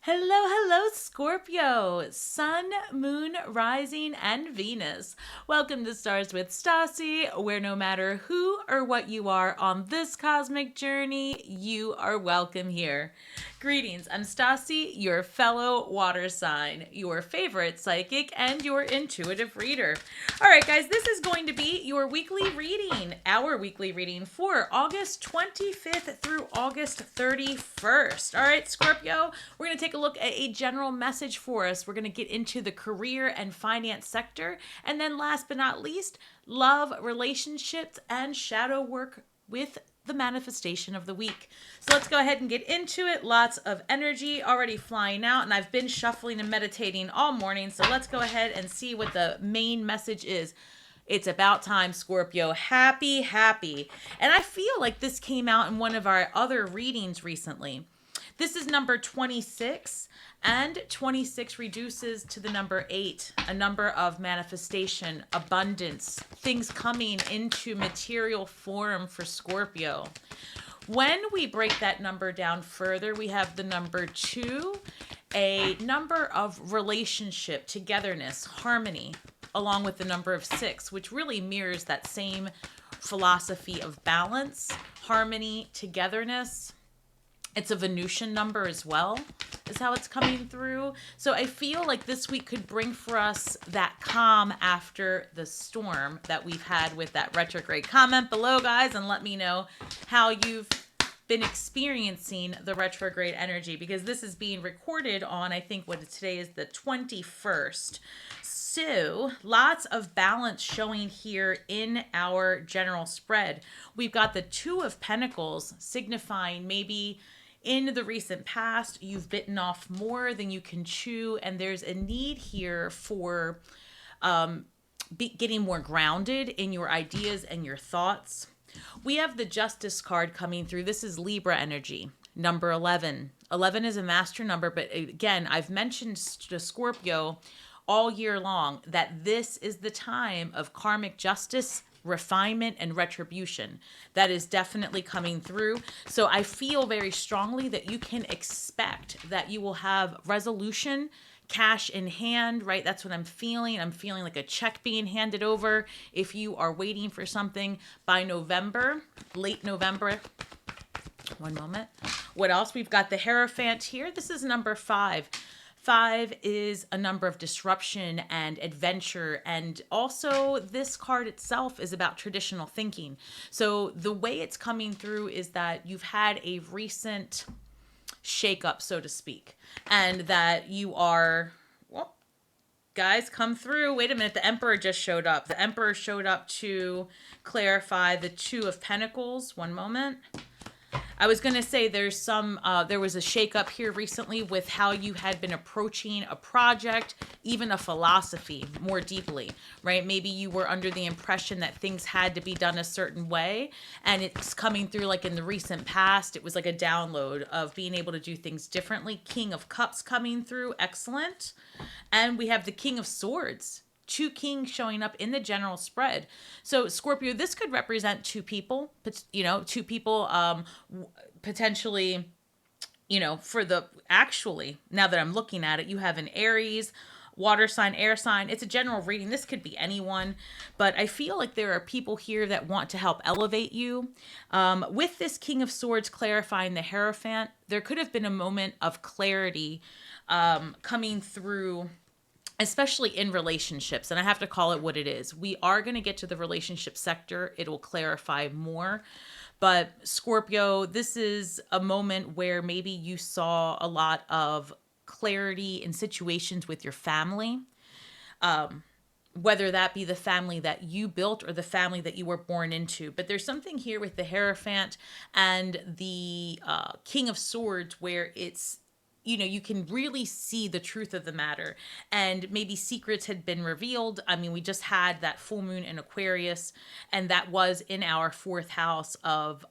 Hello, hello, Scorpio, Sun, Moon, Rising, and Venus. Welcome to Stars with Stasi, where no matter who or what you are on this cosmic journey, you are welcome here. Greetings, I'm Stasi, your fellow water sign, your favorite psychic, and your intuitive reader. All right, guys, this is going to be your weekly reading, our weekly reading for August 25th through August 31st. All right, Scorpio, we're going to take a look at a general message for us. We're going to get into the career and finance sector. And then last but not least, love, relationships, and shadow work with the manifestation of the week. So let's go ahead and get into it. Lots of energy already flying out, and I've been shuffling and meditating all morning. So let's go ahead and see what the main message is. It's about time, Scorpio. Happy, happy. And I feel like this came out in one of our other readings recently. This is number 26, and 26 reduces to the number 8, a number of manifestation, abundance, things coming into material form for Scorpio. When we break that number down further, we have the number 2, a number of relationship, togetherness, harmony, along with the number of 6, which really mirrors that same philosophy of balance, harmony, togetherness. It's a Venusian number as well, is how it's coming through. So I feel like this week could bring for us that calm after the storm that we've had with that retrograde. Comment below, guys, and let me know how you've been experiencing the retrograde energy, because this is being recorded on, I think what today is, the 21st. So lots of balance showing here in our general spread. We've got the 2 of Pentacles signifying maybe in the recent past, you've bitten off more than you can chew, and there's a need here for getting more grounded in your ideas and your thoughts. We have the Justice card coming through. This is Libra energy, number 11. 11 is a master number, but again, I've mentioned to Scorpio all year long that this is the time of karmic justice, refinement, and retribution. That is definitely coming through. So I feel very strongly that you can expect that you will have resolution, cash in hand, right? That's what I'm feeling. I'm feeling like a check being handed over if you are waiting for something by November, late November. One moment. What else? We've got the Hierophant here. This is number 5. 5 is a number of disruption and adventure, and also this card itself is about traditional thinking. So the way it's coming through is that you've had a recent shakeup, so to speak, and that you are, well, guys, come through. Wait a minute, the Emperor just showed up. The Emperor showed up to clarify the 2 of Pentacles. One moment. I was going to say there was a shakeup here recently with how you had been approaching a project, even a philosophy more deeply, right? Maybe you were under the impression that things had to be done a certain way, and it's coming through like in the recent past. It was like a download of being able to do things differently. King of Cups coming through. Excellent. And we have the King of Swords. 2 kings showing up in the general spread. So Scorpio, this could represent 2 people, 2 people potentially, actually, now that I'm looking at it, you have an Aries, water sign, air sign. It's a general reading. This could be anyone, but I feel like there are people here that want to help elevate you. With this King of Swords clarifying the Hierophant, there could have been a moment of clarity coming through, especially in relationships. And I have to call it what it is. We are going to get to the relationship sector. It will clarify more. But Scorpio, this is a moment where maybe you saw a lot of clarity in situations with your family, whether that be the family that you built or the family that you were born into. But there's something here with the Hierophant and the King of Swords where it's, you can really see the truth of the matter, and maybe secrets had been revealed. I mean, we just had that full moon in Aquarius, and that was in our 4th house of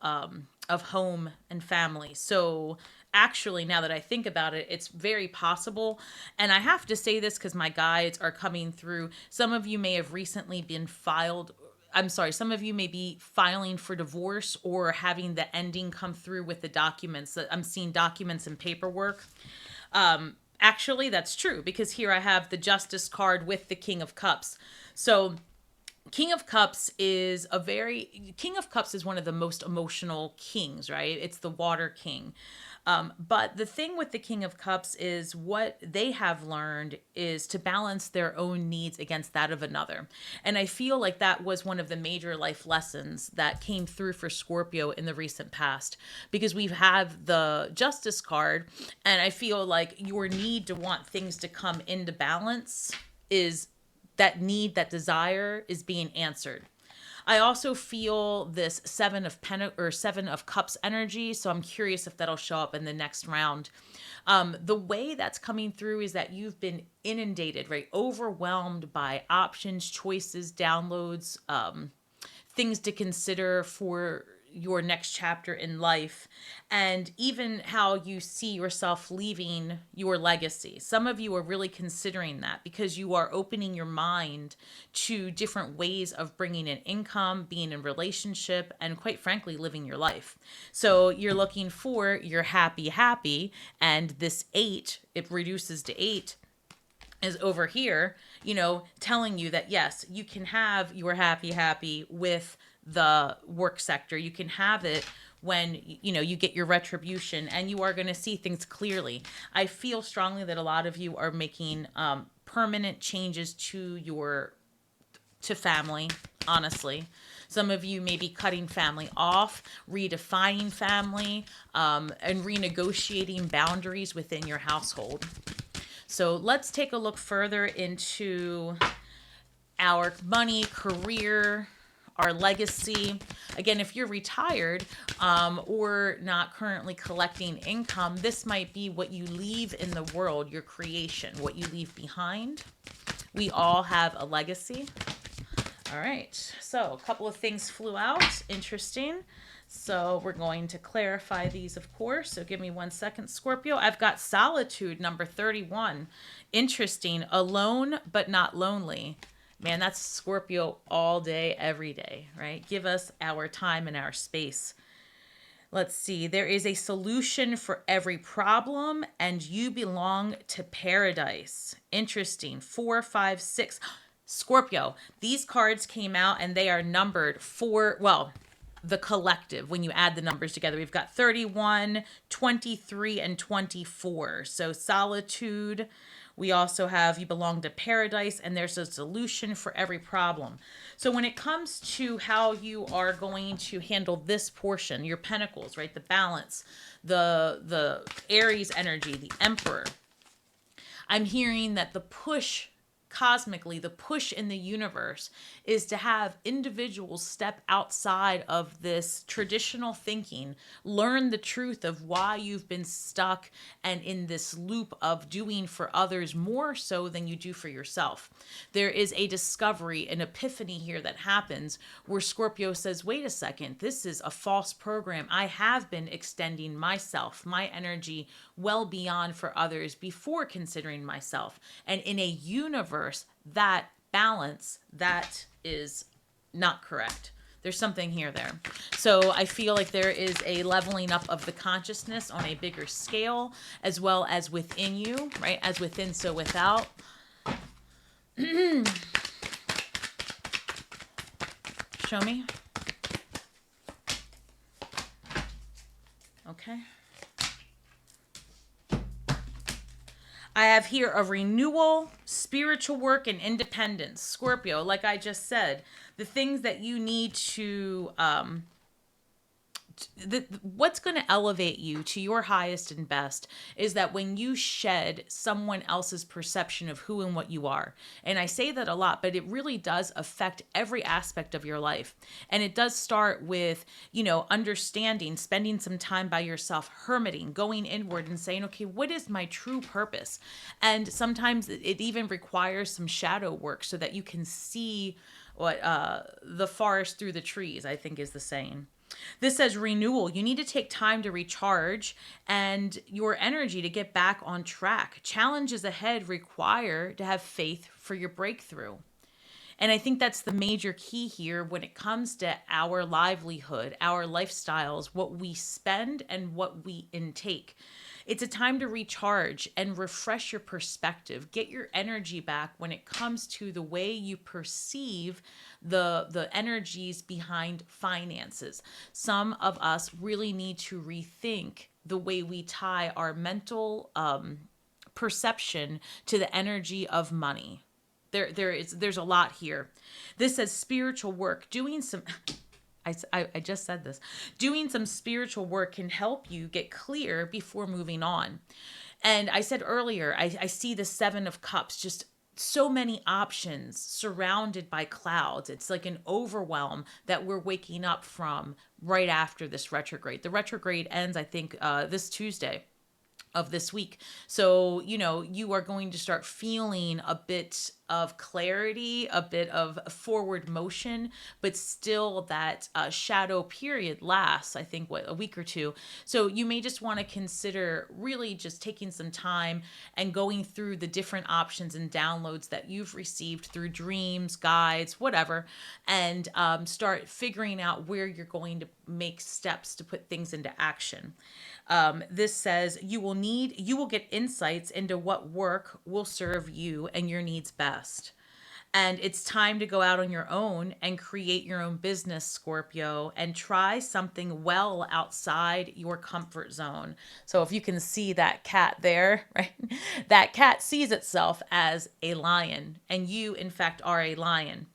home and family. So actually, now that I think about it, it's very possible. And I have to say this because my guides are coming through. Some of you may have recently been filed I'm sorry, some of you may be filing for divorce or having the ending come through with the documents. I'm seeing documents and paperwork. Actually, that's true, because here I have the Justice card with the King of Cups. So King of Cups is one of the most emotional kings, right? It's the water king. But the thing with the King of Cups is what they have learned is to balance their own needs against that of another. And I feel like that was one of the major life lessons that came through for Scorpio in the recent past, because we've had the Justice card, and I feel like your need to want things to come into balance is that need, that desire is being answered. I also feel this Seven of Cups energy, so I'm curious if that'll show up in the next round. The way that's coming through is that you've been inundated, right? Overwhelmed by options, choices, downloads, things to consider for your next chapter in life, and even how you see yourself leaving your legacy. Some of you are really considering that because you are opening your mind to different ways of bringing in income, being in relationship, and quite frankly, living your life. So you're looking for your happy, and this 8, it reduces to 8, is over here, telling you that yes, you can have your happy with the work sector. You can have it when you get your retribution, and you are going to see things clearly. I feel strongly that a lot of you are making permanent changes to family, honestly. Some of you may be cutting family off, redefining family, and renegotiating boundaries within your household. So let's take a look further into our money, career, our legacy. Again, if you're retired or not currently collecting income, this might be what you leave in the world, your creation, what you leave behind. We all have a legacy. All right, so a couple of things flew out. Interesting. So we're going to clarify these, of course. So give me 1 second, Scorpio. I've got solitude, number 31. Interesting. Alone, but not lonely. Man, that's Scorpio all day, every day, right? Give us our time and our space. Let's see. There is a solution for every problem, and you belong to paradise. Interesting. 4, 5, 6. Scorpio, these cards came out and they are numbered for, the collective. When you add the numbers together, we've got 31, 23, and 24. So solitude. We also have you belong to paradise, and there's a solution for every problem. So when it comes to how you are going to handle this portion, your pentacles, right? The balance, the Aries energy, the Emperor. I'm hearing that the push cosmically, the push in the universe is to have individuals step outside of this traditional thinking, learn the truth of why you've been stuck and in this loop of doing for others more so than you do for yourself. There is a discovery, an epiphany here that happens where Scorpio says, wait a second, this is a false program. I have been extending myself, my energy well beyond for others before considering myself. And in a universe, that balance, that is not correct. There's something here there. So I feel like there is a leveling up of the consciousness on a bigger scale, as well as within you, right? As within, so without. Show me. Okay. I have here a renewal, spiritual work, and independence. Scorpio, like I just said, the things that you need to, what's going to elevate you to your highest and best is that when you shed someone else's perception of who and what you are. And I say that a lot, but it really does affect every aspect of your life. And it does start with, understanding, spending some time by yourself, hermiting, going inward and saying, okay, what is my true purpose? And sometimes it even requires some shadow work so that you can see what the forest through the trees, I think is the saying. This says renewal. You need to take time to recharge and your energy to get back on track. Challenges ahead require to have faith for your breakthrough. And I think that's the major key here when it comes to our livelihood, our lifestyles, what we spend and what we intake. It's a time to recharge and refresh your perspective, get your energy back when it comes to the way you perceive the energies behind finances. Some of us really need to rethink the way we tie our mental perception to the energy of money. There's a lot here. This says spiritual work, doing some I just said this. Doing some spiritual work can help you get clear before moving on. And I said earlier, I see the Seven of Cups, just so many options surrounded by clouds. It's like an overwhelm that we're waking up from right after this retrograde. The retrograde ends, I think, this Tuesday of this week. So, you are going to start feeling a bit of clarity, a bit of forward motion, but still that shadow period lasts, I think, a week or two. So you may just want to consider really just taking some time and going through the different options and downloads that you've received through dreams, guides, whatever, and start figuring out where you're going to make steps to put things into action. This says you will get insights into what work will serve you and your needs best. And it's time to go out on your own and create your own business, Scorpio, and try something well outside your comfort zone. So if you can see that cat there, right? That cat sees itself as a lion, and you, in fact, are a lion.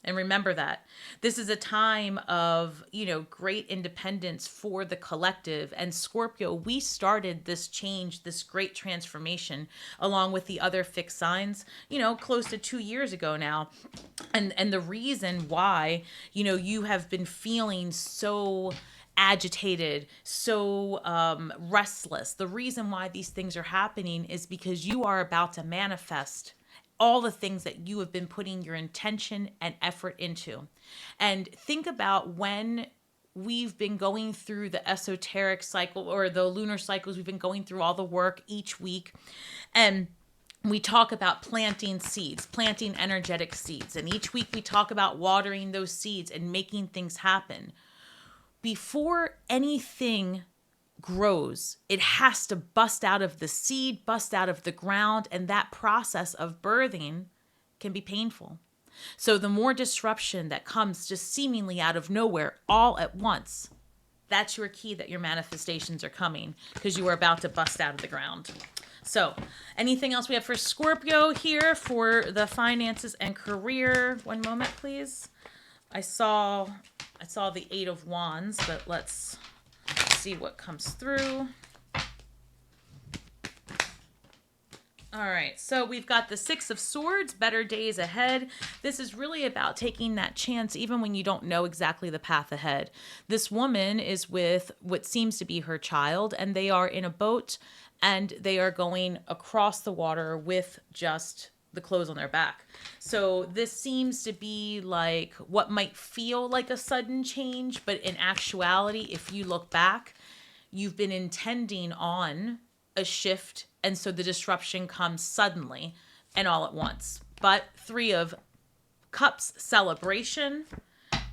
And remember that this is a time of, great independence for the collective. And Scorpio, we started this change, this great transformation, along with the other fixed signs, close to 2 years ago now. And the reason why, you have been feeling so agitated, so restless. The reason why these things are happening is because you are about to manifest all the things that you have been putting your intention and effort into. And think about when we've been going through the esoteric cycle or the lunar cycles, we've been going through all the work each week. And we talk about planting seeds, planting energetic seeds. And each week we talk about watering those seeds and making things happen. Before anything grows, it has to bust out of the seed, bust out of the ground, and that process of birthing can be painful. So the more disruption that comes just seemingly out of nowhere all at once, that's your key that your manifestations are coming, because you are about to bust out of the ground. So anything else we have for Scorpio here for the finances and career? One moment, please. I saw the Eight of Wands, but let's see what comes through. All right, so we've got the Six of Swords, better days ahead. This is really about taking that chance even when you don't know exactly the path ahead. This woman is with what seems to be her child, and they are in a boat, and they are going across the water with just the clothes on their back. So this seems to be like what might feel like a sudden change, but in actuality, if you look back, you've been intending on a shift, and so the disruption comes suddenly and all at once. But Three of Cups, celebration,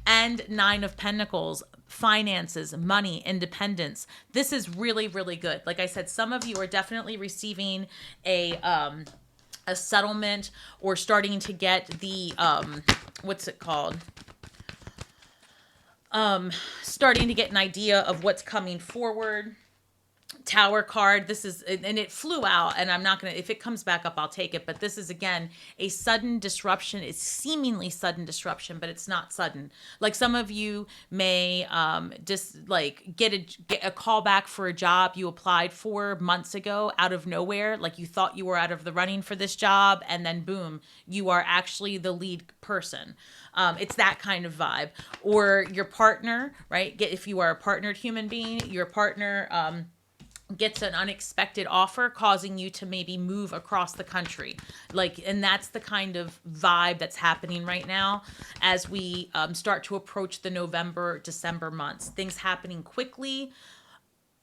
and Nine of Pentacles, finances, money, independence. This is really, really good. Like I said, some of you are definitely receiving a settlement or starting to get the, what's it called? Starting to get an idea of what's coming forward. Tower card. This is, and it flew out, and I'm not going to, if it comes back up, I'll take it. But this is, again, a sudden disruption. It's seemingly sudden disruption, but it's not sudden. Like some of you may just like get a call back for a job you applied for months ago out of nowhere. Like you thought you were out of the running for this job, and then boom, you are actually the lead person. It's that kind of vibe. Or your partner, right? If you are a partnered human being, your partner gets an unexpected offer causing you to maybe move across the country. And that's the kind of vibe that's happening right now as we start to approach the November, December months. Things happening quickly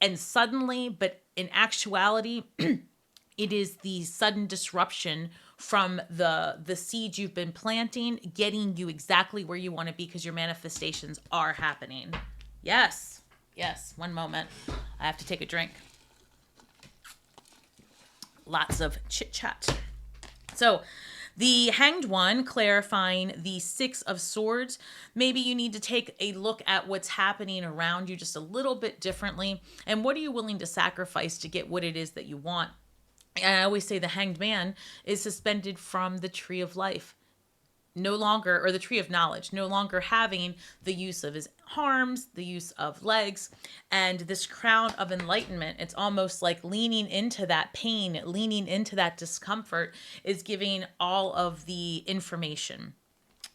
and suddenly, but in actuality, it is the sudden disruption from the seed you've been planting, getting you exactly where you want to be because your manifestations are happening. Yes. Yes. One moment. I have to take a drink. Lots of chit chat. So the Hanged One, clarifying the Six of Swords. Maybe you need to take a look at what's happening around you just a little bit differently. And what are you willing to sacrifice to get what it is that you want? And I always say the Hanged Man is suspended from the tree of life. No longer, or the tree of knowledge, no longer having the use of his arms, the use of legs, and this crown of enlightenment. It's almost like leaning into that pain, leaning into that discomfort is giving all of the information.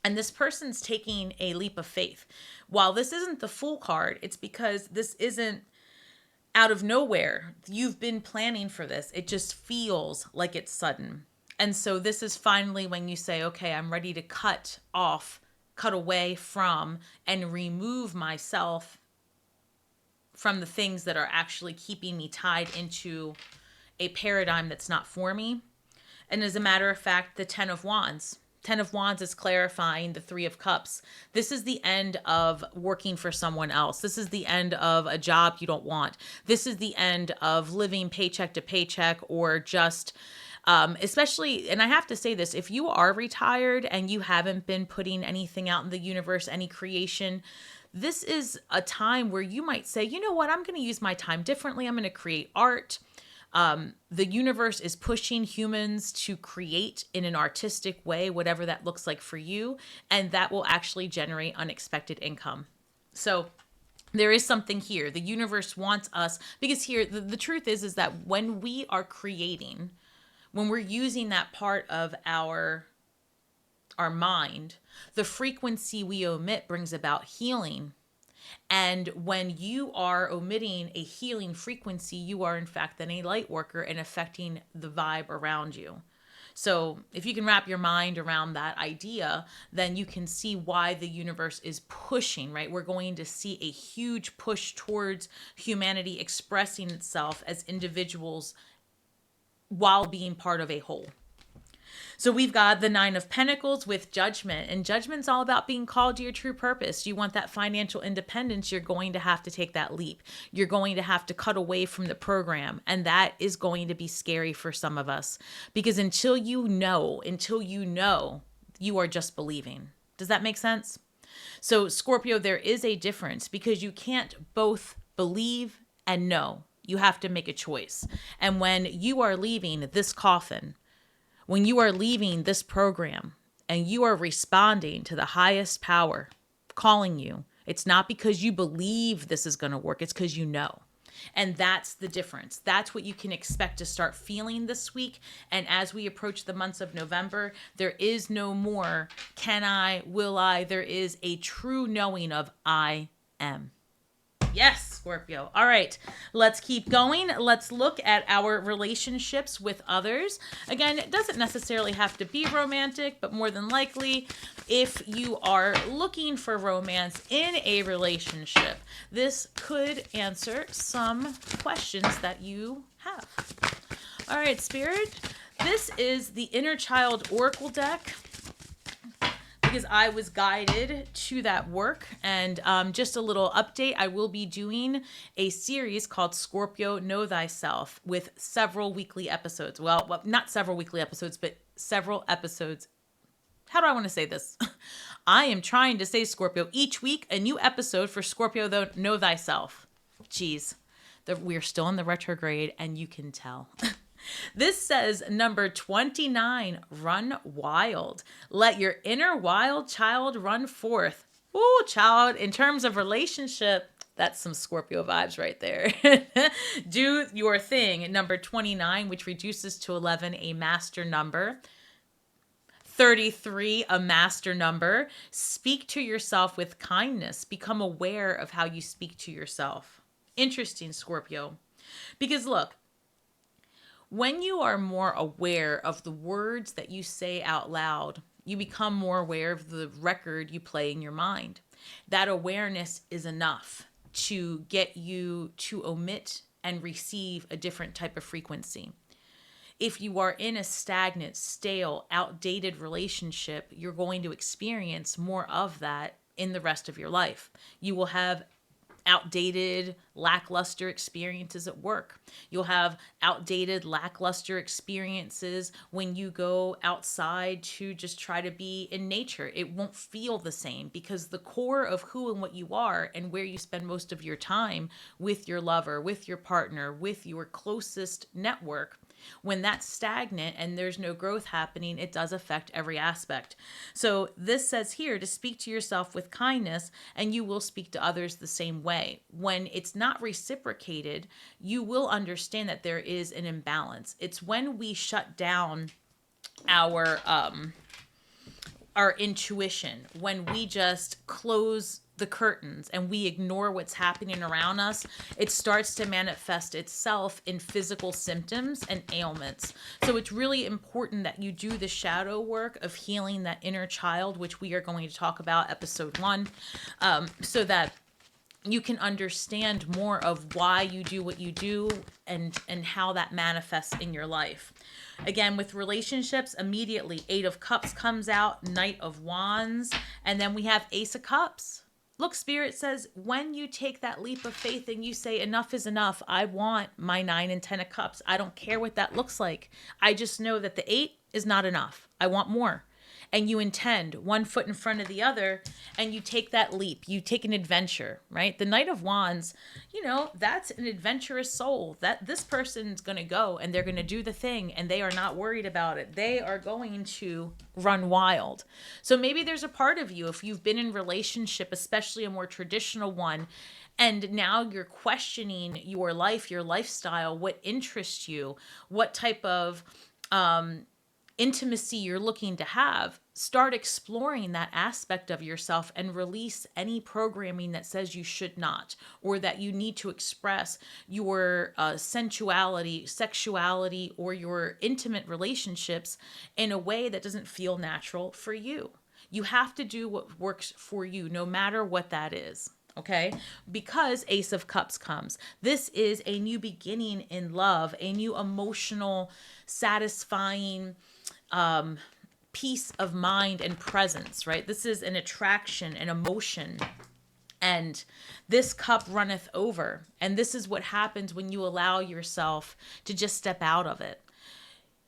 And this person's taking a leap of faith. While this isn't the Fool card, it's because this isn't out of nowhere. You've been planning for this. It just feels like it's sudden. And so this is finally when you say, okay, I'm ready to cut away from, and remove myself from the things that are actually keeping me tied into a paradigm that's not for me. And as a matter of fact, the Ten of Wands. Ten of Wands is clarifying the Three of Cups. This is the end of working for someone else. This is the end of a job you don't want. This is the end of living paycheck to paycheck, or just... especially, and I have to say this, if you are retired and you haven't been putting anything out in the universe, any creation, this is a time where you might say, you know what, I'm going to use my time differently. I'm going to create art. The universe is pushing humans to create in an artistic way, whatever that looks like for you. And that will actually generate unexpected income. So there is something here. The universe wants us, because here, the truth is that when we are creating, when we're using that part of our mind, the frequency we omit brings about healing. And when you are omitting a healing frequency, you are in fact then a light worker and affecting the vibe around you. So if you can wrap your mind around that idea, then you can see why the universe is pushing, right? We're going to see a huge push towards humanity expressing itself as individuals while being part of a whole. So we've got the Nine of Pentacles with Judgment, and Judgment's all about being called to your true purpose. You want that financial independence, you're going to have to take that leap. You're going to have to cut away from the program, and that is going to be scary for some of us, because until you know, you are just believing. Does that make sense? So Scorpio, there is a difference, because you can't both believe and know. You have to make a choice. And when you are leaving this coffin, when you are leaving this program, and you are responding to the highest power calling you, it's not because you believe this is going to work. It's because you know. And that's the difference. That's what you can expect to start feeling this week. And as we approach the months of November, there is no more can I, will I. There is a true knowing of I am. Yes, Scorpio. All right, let's keep going. Let's look at our relationships with others. Again, it doesn't necessarily have to be romantic, but more than likely, if you are looking for romance in a relationship, this could answer some questions that you have. All right, Spirit, this is the Inner Child Oracle deck, because I was guided to that work. And just a little update, I will be doing a series called Scorpio Know Thyself with several weekly episodes. Well, not several weekly episodes, but several episodes. How do I want to say this? I am trying to say, Scorpio, each week a new episode for Scorpio Know Thyself. Jeez, we're still in the retrograde, and you can tell. This says number 29, run wild. Let your inner wild child run forth. Ooh, child, in terms of relationship, that's some Scorpio vibes right there. Do your thing. Number 29, which reduces to 11, a master number. 33, a master number. Speak to yourself with kindness. Become aware of how you speak to yourself. Interesting, Scorpio. Because look, when you are more aware of the words that you say out loud, you become more aware of the record you play in your mind. That awareness is enough to get you to omit and receive a different type of frequency. If you are in a stagnant, stale, outdated relationship, you're going to experience more of that in the rest of your life. You will have outdated, lackluster experiences at work. You'll have outdated, lackluster experiences when you go outside to just try to be in nature. It won't feel the same because the core of who and what you are and where you spend most of your time with your lover, with your partner, with your closest network, when that's stagnant and there's no growth happening, it does affect every aspect. So this says here to speak to yourself with kindness, and you will speak to others the same way. When it's not reciprocated, you will understand that there is an imbalance. It's when we shut down our intuition, when we just close the curtains and we ignore what's happening around us, it starts to manifest itself in physical symptoms and ailments. So it's really important that you do the shadow work of healing that inner child, which we are going to talk about episode 1, so that you can understand more of why you do what you do and how that manifests in your life. Again, with relationships, immediately 8 of Cups comes out, Knight of Wands, and then we have Ace of Cups. Look, Spirit says, when you take that leap of faith and you say, enough is enough, I want my 9 and 10 of Cups. I don't care what that looks like. I just know that the 8 is not enough. I want more. And you intend one foot in front of the other, and you take that leap. You take an adventure, right? The Knight of Wands, that's an adventurous soul. That this person's going to go and they're going to do the thing, and they are not worried about it. They are going to run wild. So maybe there's a part of you, if you've been in relationship, especially a more traditional one, and now you're questioning your life, your lifestyle, what interests you, what type of intimacy you're looking to have, start exploring that aspect of yourself and release any programming that says you should not, or that you need to express your sensuality, sexuality, or your intimate relationships in a way that doesn't feel natural for you. You have to do what works for you, no matter what that is. Okay, because Ace of Cups comes. This is a new beginning in love, a new emotional, satisfying peace of mind and presence, right? This is an attraction, an emotion. And this cup runneth over. And this is what happens when you allow yourself to just step out of it.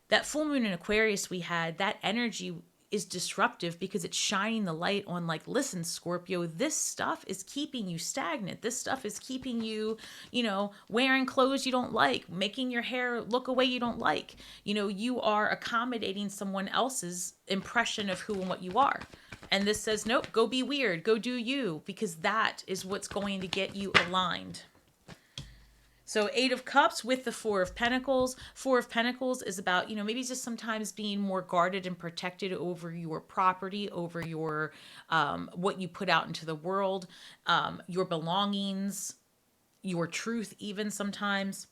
That full moon in Aquarius we had, that energy is disruptive because it's shining the light on, like, listen, Scorpio, this stuff is keeping you stagnant. This stuff is keeping you, wearing clothes you don't like, making your hair look a way you don't like. You are accommodating someone else's impression of who and what you are. And this says, nope, go be weird, go do you, because that is what's going to get you aligned. So 8 of Cups with the 4 of Pentacles. 4 of Pentacles is about, maybe just sometimes being more guarded and protected over your property, over your, what you put out into the world, your belongings, your truth even sometimes.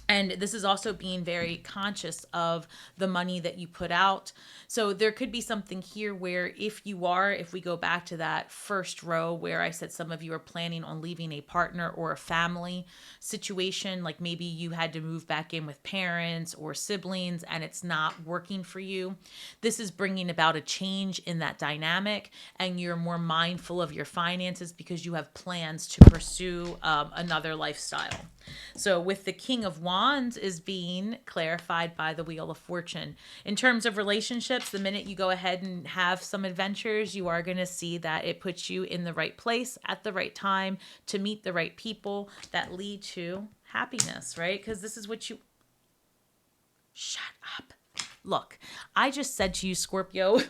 And this is also being very conscious of the money that you put out. So there could be something here where if we go back to that first row where I said some of you are planning on leaving a partner or a family situation, like maybe you had to move back in with parents or siblings and it's not working for you. This is bringing about a change in that dynamic, and you're more mindful of your finances because you have plans to pursue another lifestyle. So with the King of Wands is being clarified by the Wheel of Fortune. In terms of relationships, the minute you go ahead and have some adventures, you are going to see that it puts you in the right place at the right time to meet the right people that lead to happiness, right? Because this is what you... Shut up. Look, I just said to you, Scorpio,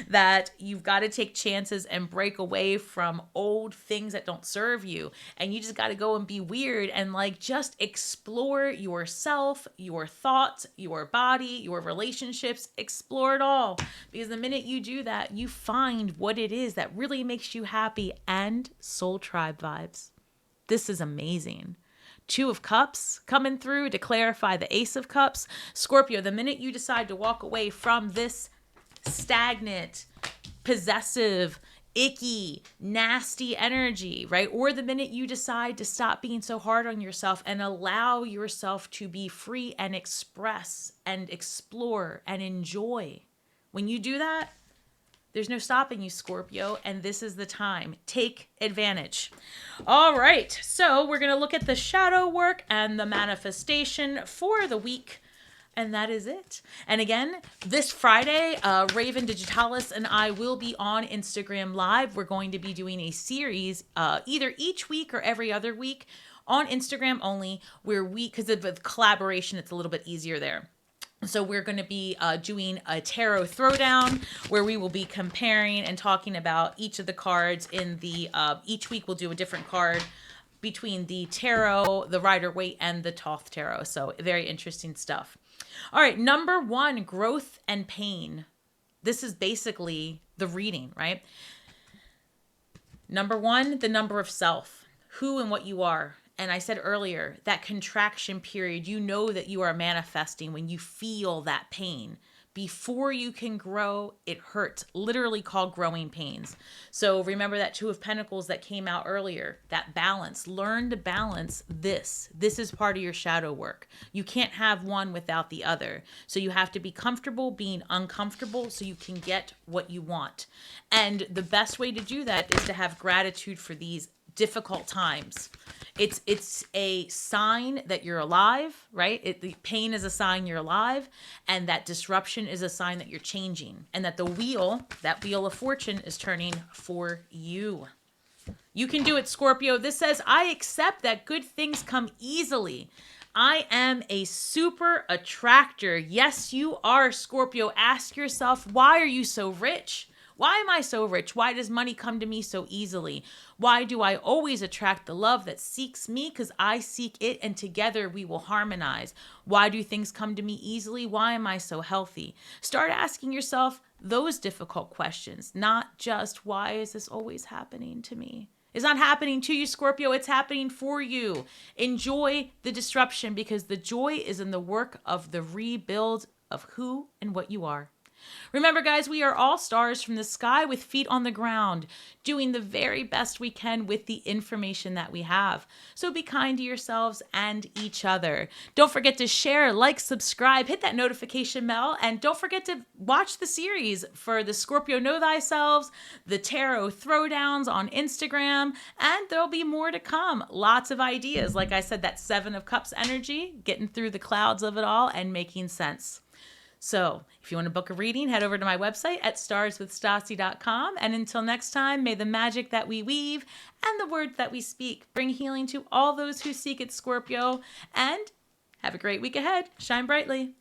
that you've got to take chances and break away from old things that don't serve you. And you just got to go and be weird and just explore yourself, your thoughts, your body, your relationships, explore it all. Because the minute you do that, you find what it is that really makes you happy, and soul tribe vibes. This is amazing. 2 of Cups coming through to clarify the Ace of Cups. Scorpio, the minute you decide to walk away from this stagnant, possessive, icky, nasty energy, right? Or the minute you decide to stop being so hard on yourself and allow yourself to be free and express and explore and enjoy. When you do that, there's no stopping you, Scorpio, and this is the time. Take advantage. All right, so we're going to look at the shadow work and the manifestation for the week, and that is it. And again, this Friday, Raven Digitalis and I will be on Instagram Live. We're going to be doing a series either each week or every other week on Instagram only, where because of the collaboration, it's a little bit easier there. So we're going to be doing a tarot throwdown where we will be comparing and talking about each of the cards in the, each week we'll do a different card between the tarot, the Rider-Waite, and the Thoth tarot. So very interesting stuff. All right, number 1, growth and pain. This is basically the reading, right? Number 1, the number of self, who and what you are. And I said earlier, that contraction period, you know that you are manifesting when you feel that pain. Before you can grow, it hurts, literally called growing pains. So remember that 2 of Pentacles that came out earlier, that balance. Learn to balance this. This is part of your shadow work. You can't have one without the other. So you have to be comfortable being uncomfortable so you can get what you want. And the best way to do that is to have gratitude for these difficult times. It's a sign that you're alive, right? The pain is a sign you're alive, and that disruption is a sign that you're changing, and that the wheel, that wheel of fortune, is turning for you. You can do it, Scorpio. This says, I accept that good things come easily. I am a super attractor. Yes, you are, Scorpio. Ask yourself, why are you so rich? Why am I so rich? Why does money come to me so easily? Why do I always attract the love that seeks me? Because I seek it, and together we will harmonize. Why do things come to me easily? Why am I so healthy? Start asking yourself those difficult questions, not just, why is this always happening to me? It's not happening to you, Scorpio. It's happening for you. Enjoy the disruption, because the joy is in the work of the rebuild of who and what you are. Remember, guys, we are all stars from the sky with feet on the ground, doing the very best we can with the information that we have. So be kind to yourselves and each other. Don't forget to share, like, subscribe, hit that notification bell, and don't forget to watch the series for the Scorpio Know Thyself, the Tarot Throwdowns on Instagram, and there'll be more to come. Lots of ideas. Like I said, that 7 of Cups energy, getting through the clouds of it all and making sense. So if you want to book a reading, head over to my website at starswithstasi.com. And until next time, may the magic that we weave and the words that we speak bring healing to all those who seek it, Scorpio. And have a great week ahead. Shine brightly.